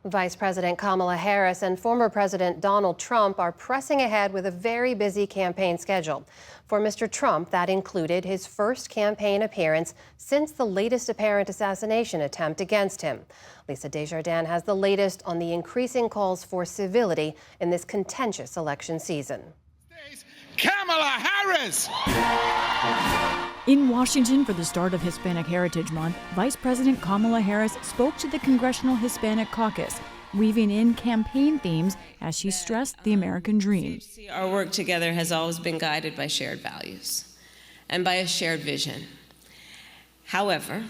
Vice President Kamala Harris and former President Donald Trump are pressing ahead with a very busy campaign schedule. For Mr. Trump, that included his first campaign appearance since the latest apparent assassination attempt against him. Lisa Desjardins has the latest on the increasing calls for civility in this contentious election season. Kamala Harris! In Washington for the start of Hispanic Heritage Month, Vice President Kamala Harris spoke to the Congressional Hispanic Caucus, weaving in campaign themes as she stressed the American dream. Our work together has always been guided by shared values and by a shared vision. However,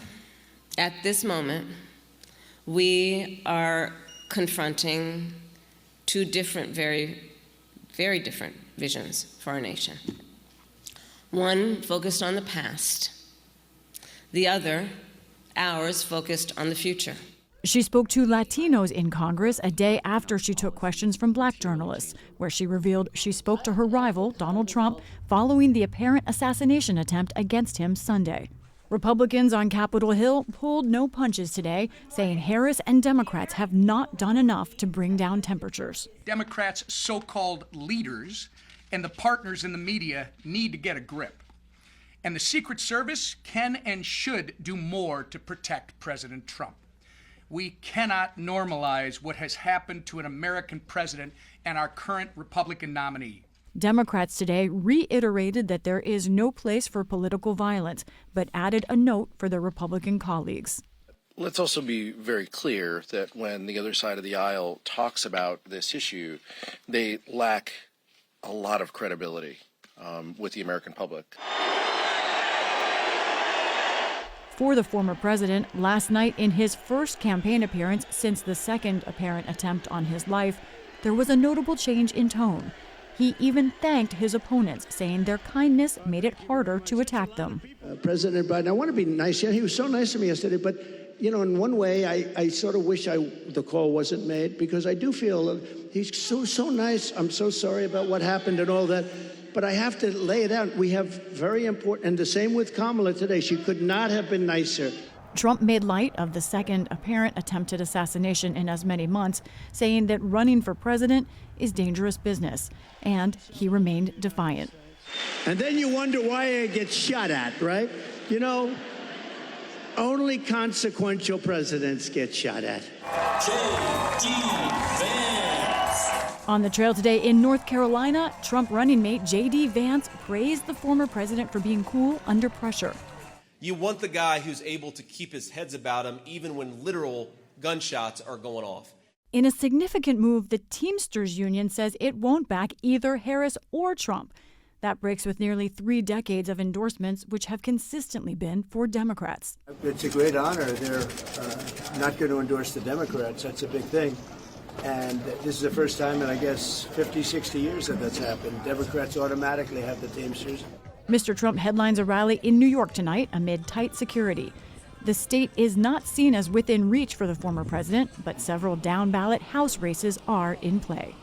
at this moment, we are confronting two different, very different visions for our nation. One focused on the past, the other, ours, focused on the future. She spoke to Latinos in Congress a day after she took questions from black journalists, where she revealed she spoke to her rival, Donald Trump, following the apparent assassination attempt against him Sunday. Republicans on Capitol Hill pulled no punches today, saying Harris and Democrats have not done enough to bring down temperatures. Democrats' so-called leaders and the partners in the media need to get a grip. And the Secret Service can and should do more to protect President Trump. We cannot normalize what has happened to an American president and our current Republican nominee. Democrats today reiterated that there is no place for political violence, but added a note for their Republican colleagues. Let's also be very clear that when the other side of the aisle talks about this issue, they lack a lot of credibility with the American public. For the former president, last night in his first campaign appearance since the second apparent attempt on his life, there was a notable change in tone. He even thanked his opponents, saying their kindness made it harder to attack them. President Biden, I want to be nice. Yeah, he was so nice to me yesterday, but in one way, I sort of wish the call wasn't made, because I do feel he's so nice. I'm so sorry about what happened and all that. But I have to lay it out. We have very important, and the same with Kamala today. She could not have been nicer. Trump made light of the second apparent attempted assassination in as many months, saying that running for president is dangerous business, and he remained defiant. And then you wonder why it gets shot at, right? Only consequential presidents get shot at. J.D. Vance. On the trail today in North Carolina, Trump running mate J.D. Vance praised the former president for being cool under pressure. You want the guy who's able to keep his heads about him even when literal gunshots are going off. In a significant move, the Teamsters Union says it won't back either Harris or Trump. That breaks with nearly 3 decades of endorsements, which have consistently been for Democrats. It's a great honor. They're not going to endorse the Democrats. That's a big thing. And this is the first time in, I guess, 50, 60 years that that's happened. Democrats automatically have the Teamsters. Mr. Trump headlines a rally in New York tonight amid tight security. The state is not seen as within reach for the former president, but several down-ballot House races are in play.